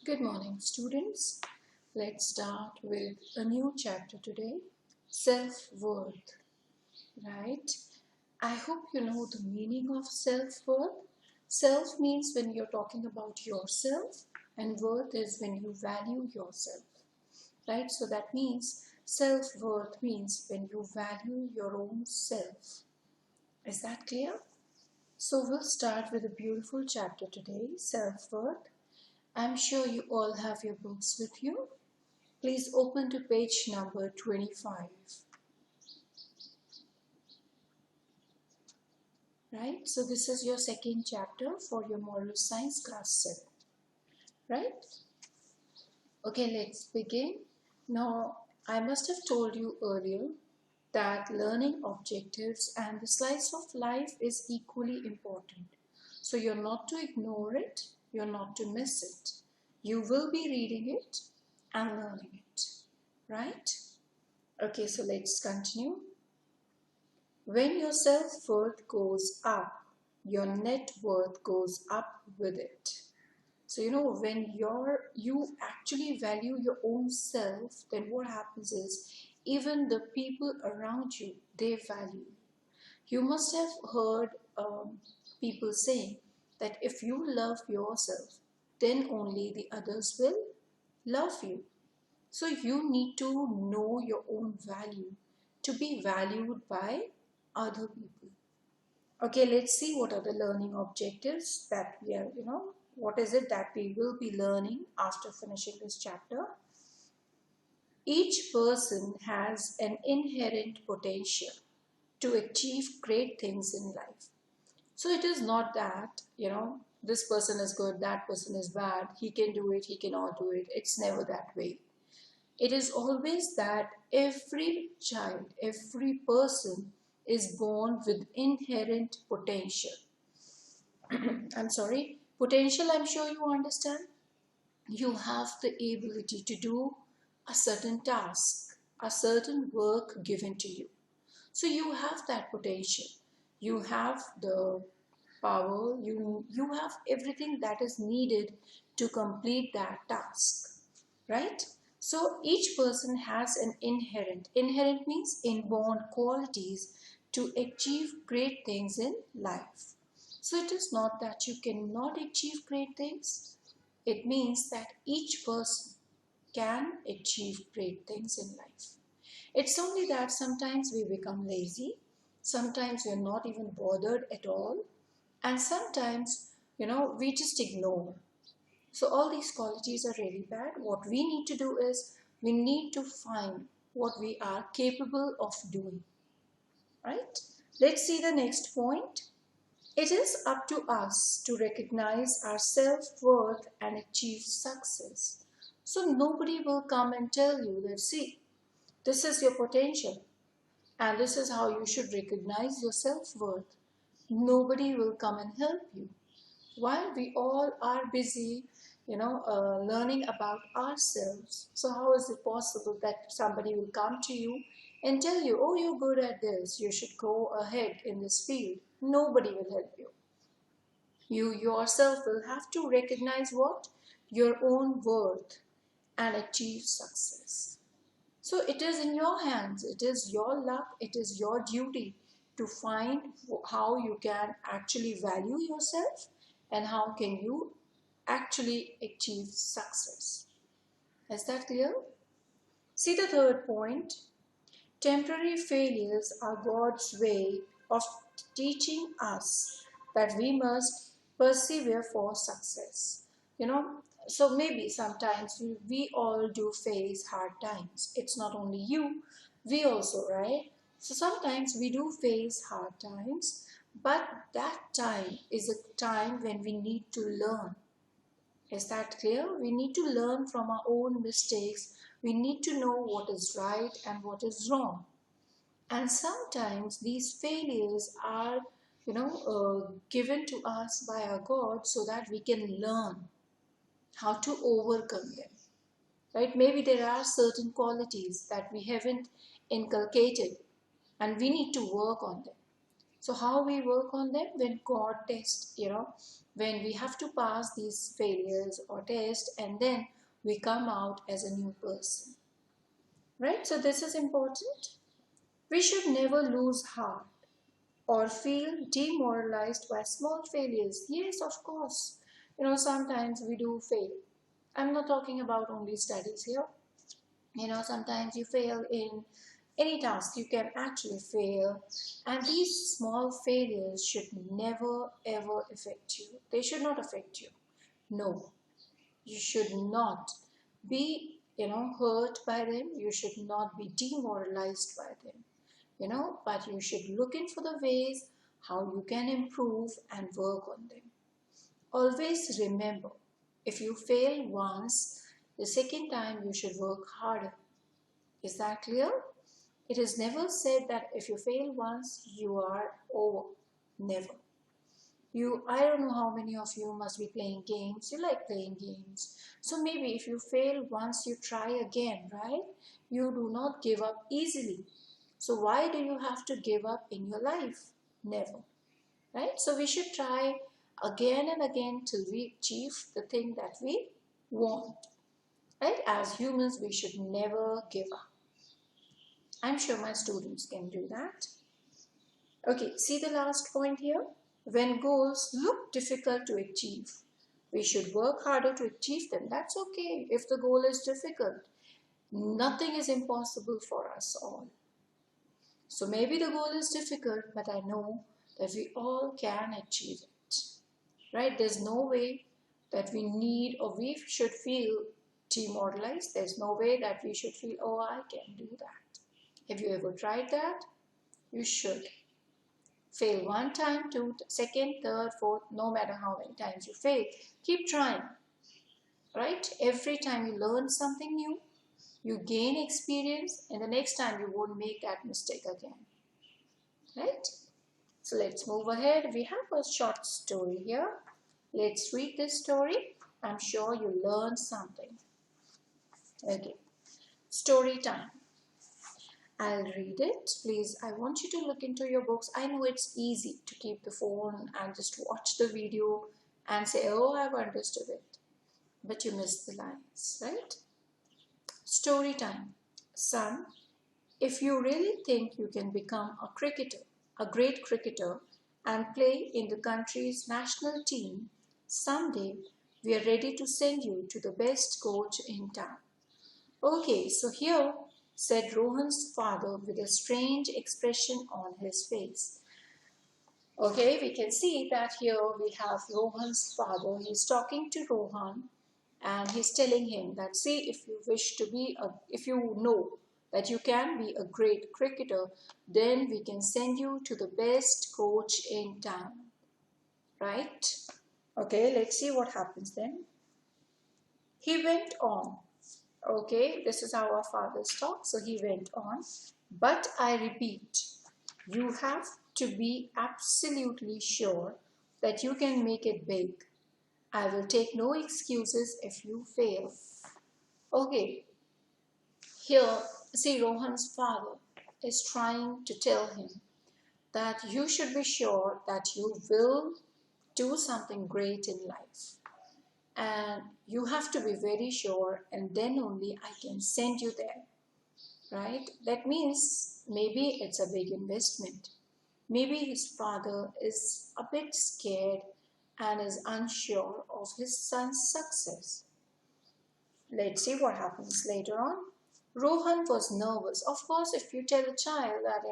Good morning, students. Let's start with a new chapter today, self-worth, right? I hope you know the meaning of self-worth. Self means when you're talking about yourself, and worth is when you value yourself, right? So that means self-worth means when you value your own self. Is that clear? So we'll start with a beautiful chapter today, self-worth. I'm sure you all have your books with you. Please open to page number 25. Right? So this is your second chapter for your moral science class 7. Right? Okay, let's begin. Now, I must have told you earlier that learning objectives and the slice of life is equally important. So you're not to ignore it, you're not to miss it. You will be reading it and learning it. Right? Okay, so let's continue. When your self-worth goes up, your net worth goes up with it. So, when you actually value your own self, then what happens is even the people around you, they value. You must have heard people saying that if you love yourself, then only the others will love you. So you need to know your own value to be valued by other people. Okay, let's see what are the learning objectives that we are, what is it that we will be learning after finishing this chapter. Each person has an inherent potential to achieve great things in life. So it is not that, this person is good, that person is bad, he can do it, he cannot do it. It's never that way. It is always that every child, every person is born with inherent potential. I'm sorry, potential, I'm sure you understand. You have the ability to do a certain task, a certain work given to you. So you have that potential. You have the power, you have everything that is needed to complete that task, right? So each person has an inherent means inborn qualities to achieve great things in life. So it is not that you cannot achieve great things. It means that each person can achieve great things in life. It's only that sometimes we become lazy, sometimes we're not even bothered at all, and sometimes, we just ignore. So all these qualities are really bad. What we need to do is we need to find what we are capable of doing, right? Let's see the next point. It is up to us to recognize our self-worth and achieve success. So nobody will come and tell you that, see, this is your potential and this is how you should recognize your self-worth. Nobody will come and help you. While we all are busy, learning about ourselves, so how is it possible that somebody will come to you and tell you, oh, you're good at this, you should go ahead in this field? Nobody will help you. You yourself will have to recognize what? Your own worth and achieve success. So it is in your hands, it is your luck, it is your duty to find how you can actually value yourself and how can you actually achieve success. Is that clear? See the third point. Temporary failures are God's way of teaching us that we must persevere for success. So maybe sometimes we all do face hard times. It's not only you, we also, right? So sometimes we do face hard times, but that time is a time when we need to learn. Is that clear? We need to learn from our own mistakes. We need to know what is right and what is wrong. And sometimes these failures are, given to us by our God so that we can learn how to overcome them. Right? Maybe there are certain qualities that we haven't inculcated and we need to work on them. So how we work on them? When God tests, when we have to pass these failures or tests, and then we come out as a new person. Right? So this is important. We should never lose heart or feel demoralized by small failures. Yes, of course. Sometimes we do fail. I'm not talking about only studies here. Sometimes you fail in any task, you can actually fail. And these small failures should never ever affect you. They should not affect you. No, you should not be, hurt by them. You should not be demoralized by them, but you should look in for the ways how you can improve and work on them. Always remember, if you fail once, the second time you should work harder. Is that clear? It is never said that if you fail once, you are over. Never. I don't know how many of you must be playing games. You like playing games. So maybe if you fail once, you try again, right? You do not give up easily. So why do you have to give up in your life? Never. Right? So we should try again and again till we achieve the thing that we want. Right? As humans, we should never give up. I'm sure my students can do that. Okay, see the last point here? When goals look difficult to achieve, we should work harder to achieve them. That's okay if the goal is difficult. Nothing is impossible for us all. So maybe the goal is difficult, but I know that we all can achieve it. Right? There's no way that we need or we should feel demoralized. There's no way that we should feel, oh, I can do that. Have you ever tried that? You should. Fail one time, two, second, third, fourth, no matter how many times you fail. Keep trying. Right? Every time you learn something new, you gain experience, and the next time you won't make that mistake again. Right? So let's move ahead. We have a short story here. Let's read this story. I'm sure you learned something. Okay. Story time. I'll read it. Please, I want you to look into your books. I know it's easy to keep the phone and just watch the video and say, oh, I've understood it. But you missed the lines, right? Story time. Son, if you really think you can become a cricketer, a great cricketer, and play in the country's national team, someday we are ready to send you to the best coach in town. Okay, so here, said Rohan's father with a strange expression on his face. Okay, we can see that here we have Rohan's father. He's talking to Rohan and he's telling him that, see, if you know that you can be a great cricketer, then we can send you to the best coach in town. Right? Okay, let's see what happens then. He went on. Okay, this is how our fathers talk. So he went on. But I repeat, you have to be absolutely sure that you can make it big. I will take no excuses if you fail. Okay, here, see, Rohan's father is trying to tell him that you should be sure that you will do something great in life. And you have to be very sure, and then only I can send you there. Right? That means maybe it's a big investment. Maybe his father is a bit scared and is unsure of his son's success. Let's see what happens later on. Rohan was nervous. Of course, if you tell a child that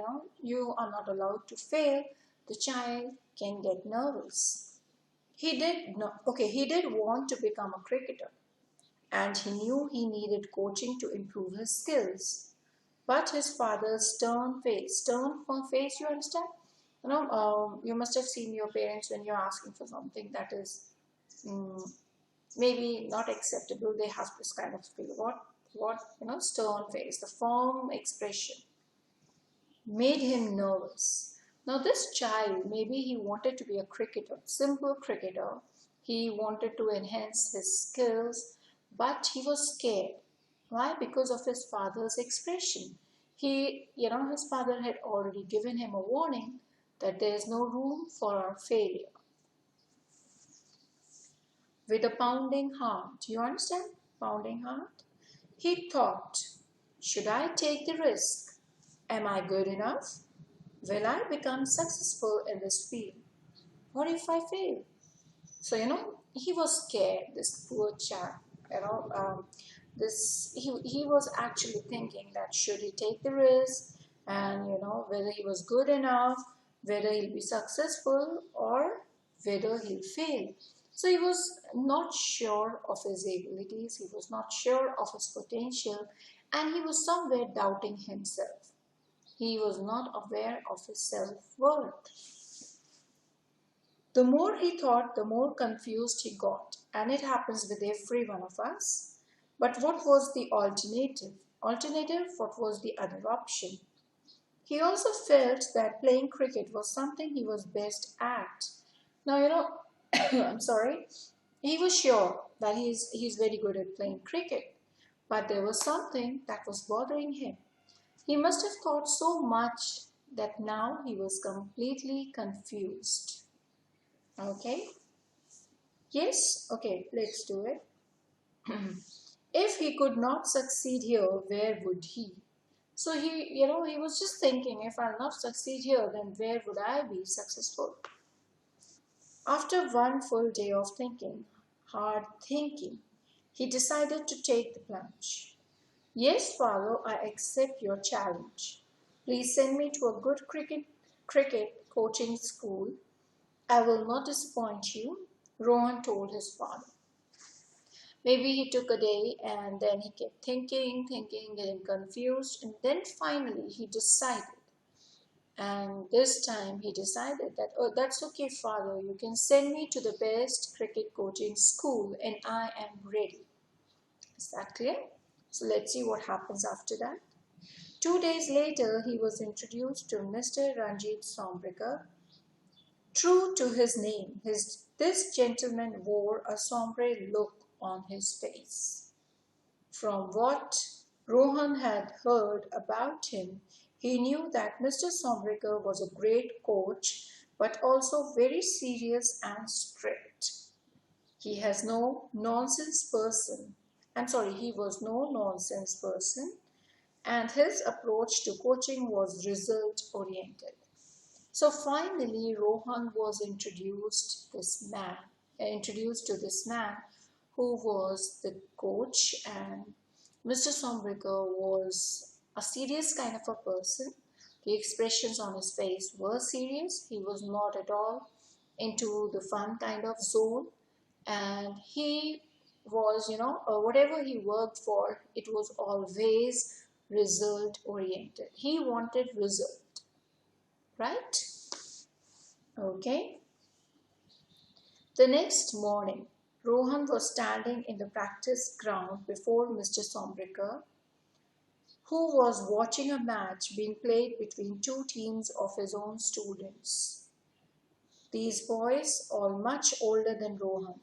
you are not allowed to fail, the child can get nervous. He did want to become a cricketer, and he knew he needed coaching to improve his skills. But his father's stern face, you understand? You must have seen your parents when you're asking for something that is maybe not acceptable. They have this kind of feel. Stern face, the firm expression made him nervous. Now this child, maybe he wanted to be a cricketer, simple cricketer. He wanted to enhance his skills, but he was scared. Why? Because of his father's expression. His father had already given him a warning that there is no room for failure. with a pounding heart. You understand? Pounding heart. He thought, should I take the risk? Am I good enough? Will I become successful in this field? What if I fail? So, he was scared, this poor chap. He was actually thinking that should he take the risk, and whether he was good enough, whether he'll be successful, or whether he'll fail. So he was not sure of his abilities, he was not sure of his potential, and he was somewhere doubting himself. He was not aware of his self-worth. The more he thought, the more confused he got, and it happens with every one of us. But what was the alternative? What was the other option? He also felt that playing cricket was something he was best at. Now, I'm sorry, he was sure that he's very good at playing cricket, but there was something that was bothering him. He must have thought so much that now he was completely confused. Okay? Yes? Okay, let's do it. If he could not succeed here, where would he? So he was just thinking, if I'll not succeed here, then where would I be successful? After one full day of thinking, hard thinking, he decided to take the plunge. Yes, Father, I accept your challenge. Please send me to a good cricket coaching school. I will not disappoint you, Rohan told his father. Maybe he took a day and then he kept thinking, getting confused, and then finally he decided. And this time he decided that, oh, that's okay, Father, you can send me to the best cricket coaching school and I am ready. Is that clear? So let's see what happens after that. 2 days later, he was introduced to Mr. Ranjit Sombrikar. True to his name, this gentleman wore a sombre look on his face. From what Rohan had heard about him, he knew that Mr. Sombrikar was a great coach, but also very serious and strict. He was no nonsense person, and his approach to coaching was result oriented. So finally, Rohan was introduced to this man who was the coach, and Mr. Sombrikar was a serious kind of a person. The expressions on his face were serious. He was not at all into the fun kind of zone, and he was, whatever he worked for, it was always result oriented. He wanted result, right? Okay. The next morning, Rohan was standing in the practice ground before Mr. Sombrikar, who was watching a match being played between two teams of his own students. These boys, all much older than Rohan,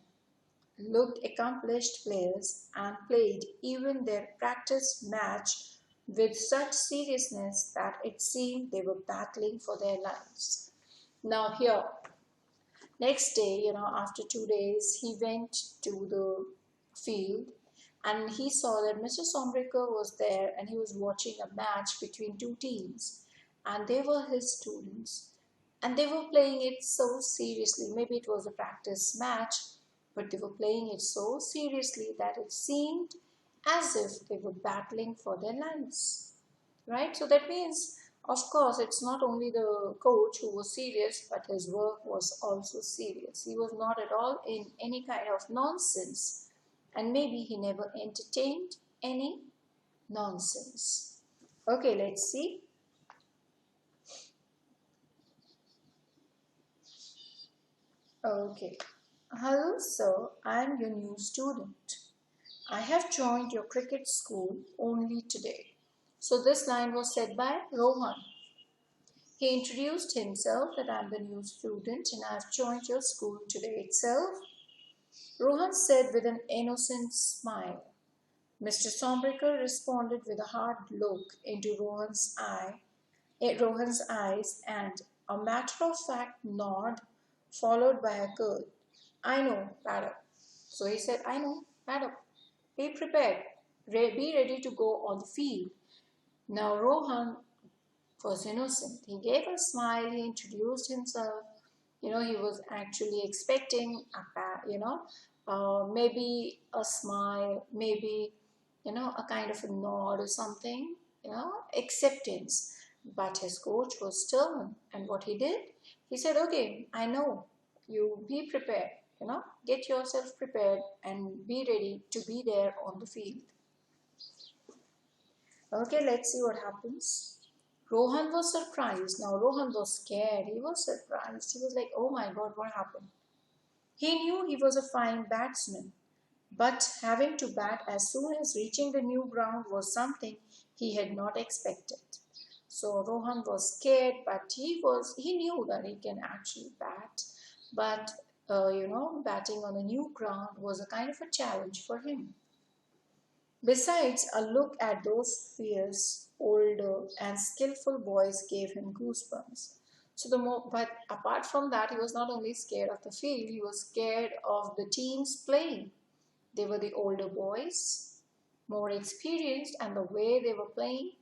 looked accomplished players and played even their practice match with such seriousness that it seemed they were battling for their lives. Now here, next day, after 2 days, he went to the field and he saw that Mr. Sombrikar was there and he was watching a match between two teams, and they were his students and they were playing it so seriously. Maybe it was a practice match, but they were playing it so seriously that it seemed as if they were battling for their lives, right? So that means, of course, it's not only the coach who was serious, but his work was also serious. He was not at all in any kind of nonsense, and maybe he never entertained any nonsense. Okay, let's see. Okay. Hello, sir. I am your new student. I have joined your cricket school only today. So this line was said by Rohan. He introduced himself that I am the new student and I have joined your school today itself. Rohan said with an innocent smile. Mr. Sombrikar responded with a hard look into Rohan's eyes and a matter-of-fact nod followed by a curl. I know, madam. So he said, I know, madam, be prepared, be ready to go on the field. Now Rohan was innocent. He gave a smile, he introduced himself. He was actually expecting maybe a smile, maybe, a kind of a nod or something, acceptance. But his coach was stern. And what he did, he said, okay, I know, you be prepared, get yourself prepared and be ready to be there on the field. Okay, let's see what happens. Rohan was surprised. Now, Rohan was scared. He was surprised. He was like, oh my God, what happened? He knew he was a fine batsman, but having to bat as soon as reaching the new ground was something he had not expected. So Rohan was scared, but he knew that he can actually bat. But batting on a new ground was a kind of a challenge for him. Besides, a look at those fierce, older, and skillful boys gave him goosebumps. But apart from that, he was not only scared of the field, he was scared of the teams playing. They were the older boys, more experienced, and the way they were playing,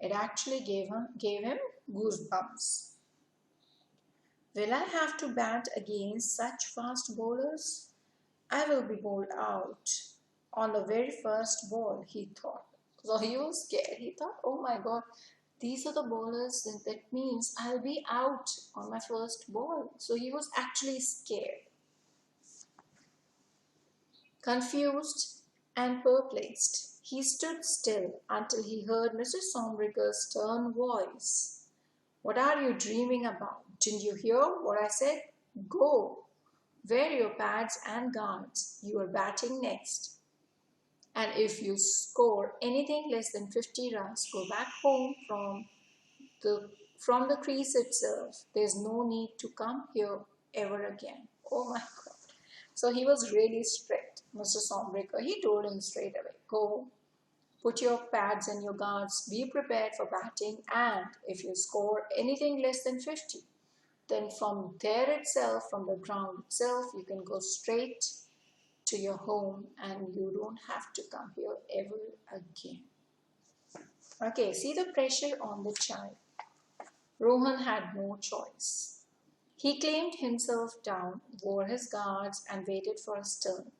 it actually gave him goosebumps. Will I have to bat against such fast bowlers? I will be bowled out on the very first ball, he thought. So he was scared. He thought, oh my God, these are the bowlers, and that means I'll be out on my first ball. So he was actually scared, confused, and perplexed. He stood still until he heard Mr. Sombricker's stern voice. What are you dreaming about? Didn't you hear what I said? Go. Wear your pads and guards. You are batting next. And if you score anything less than 50 runs, go back home from the crease itself. There's no need to come here ever again. Oh my God. So he was really strict, Mr. Sombricker. He told him straight away, go, put your pads and your guards, be prepared for batting, and if you score anything less than 50, then from there itself, from the ground itself, you can go straight to your home and you don't have to come here ever again. Okay, see the pressure on the child. Rohan had no choice. He claimed himself down, wore his guards, and waited for his turn.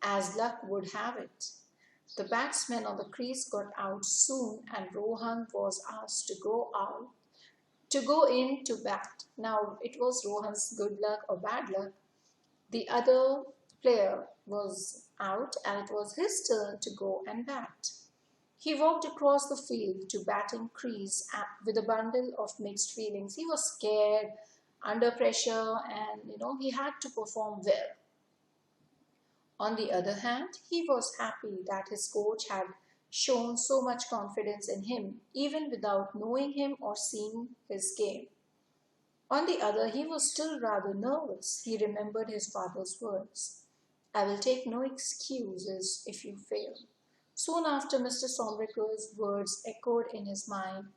As luck would have it, the batsmen on the crease got out soon, and Rohan was asked to go in to bat. Now, it was Rohan's good luck or bad luck. The other player was out, and it was his turn to go and bat. He walked across the field to batting crease with a bundle of mixed feelings. He was scared, under pressure, and he had to perform well. On the other hand, he was happy that his coach had shown so much confidence in him, even without knowing him or seeing his game. On the other, he was still rather nervous. He remembered his father's words. I will take no excuses if you fail. Soon after, Mr. Sombricker's words echoed in his mind.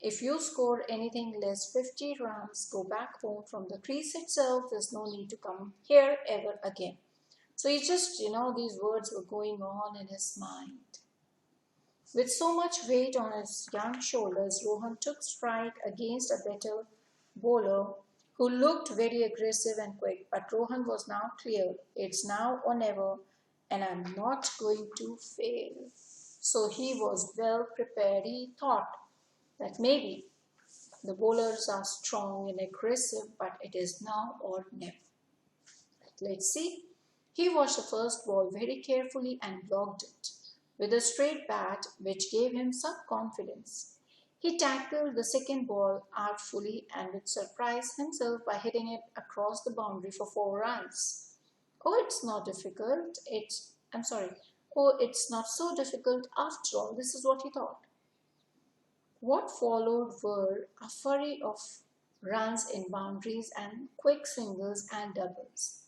If you score anything less 50 runs, go back home from the crease itself. There's no need to come here ever again. So he just, these words were going on in his mind. With so much weight on his young shoulders, Rohan took strike against a better bowler who looked very aggressive and quick. But Rohan was now clear. It's now or never, and I'm not going to fail. So he was well prepared. He thought that maybe the bowlers are strong and aggressive, but it is now or never. Let's see. He watched the first ball very carefully and blocked it with a straight bat, which gave him some confidence. He tackled the second ball artfully and would surprise himself by hitting it across the boundary for 4 runs. Oh, it's not difficult. Oh, it's not so difficult after all. This is what he thought. What followed were a flurry of runs in boundaries and quick singles and doubles.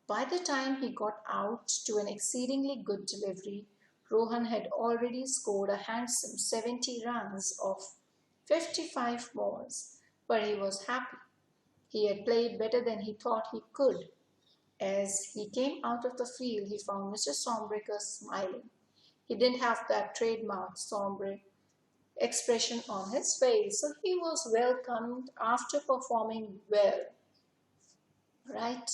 By the time he got out to an exceedingly good delivery, Rohan had already scored a handsome 70 runs of 55 balls, but he was happy. He had played better than he thought he could. As he came out of the field, he found Mr. Stormbreaker smiling. He didn't have that trademark sombre expression on his face, so he was welcomed after performing well, right?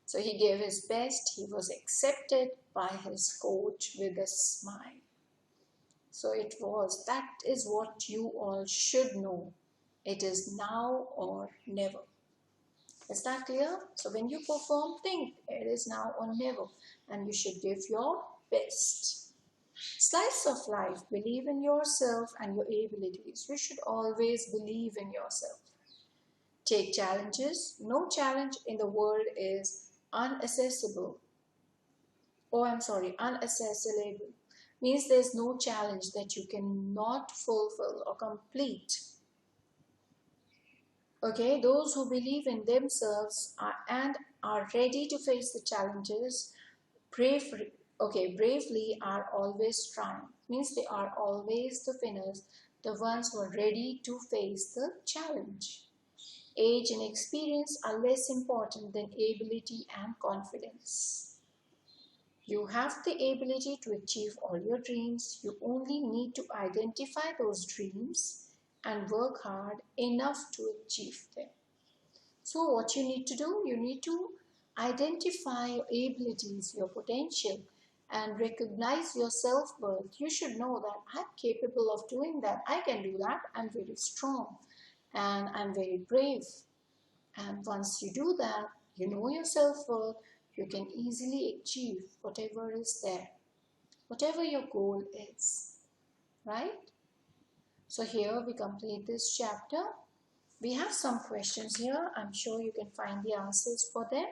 So he gave his best, he was accepted by his coach with a smile. So that is what you all should know. It is now or never. Is that clear? So when you perform, think it is now or never, and you should give your best. Slice of life, believe in yourself and your abilities. You should always believe in yourself. Take challenges. No challenge in the world is unaccessible. Unaccessible. Means there's no challenge that you cannot fulfill or complete. Okay, those who believe in themselves are ready to face the challenges bravely are always trying. Means they are always the winners, the ones who are ready to face the challenge. Age and experience are less important than ability and confidence. You have the ability to achieve all your dreams. You only need to identify those dreams and work hard enough to achieve them. So what you need to do, you need to identify your abilities, your potential, and recognize your self-worth. You should know that I'm capable of doing that. I can do that. I'm very strong and I'm very brave. And once you do that, you know your self-worth, you can easily achieve whatever is there, whatever your goal is, right? So here we complete this chapter. We have some questions here. I'm sure you can find the answers for them,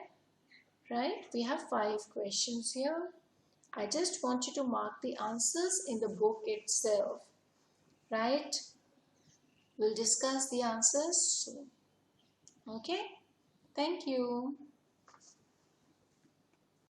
right? We have 5 questions here. I just want you to mark the answers in the book itself, right? We'll discuss the answers soon. Okay? Thank you.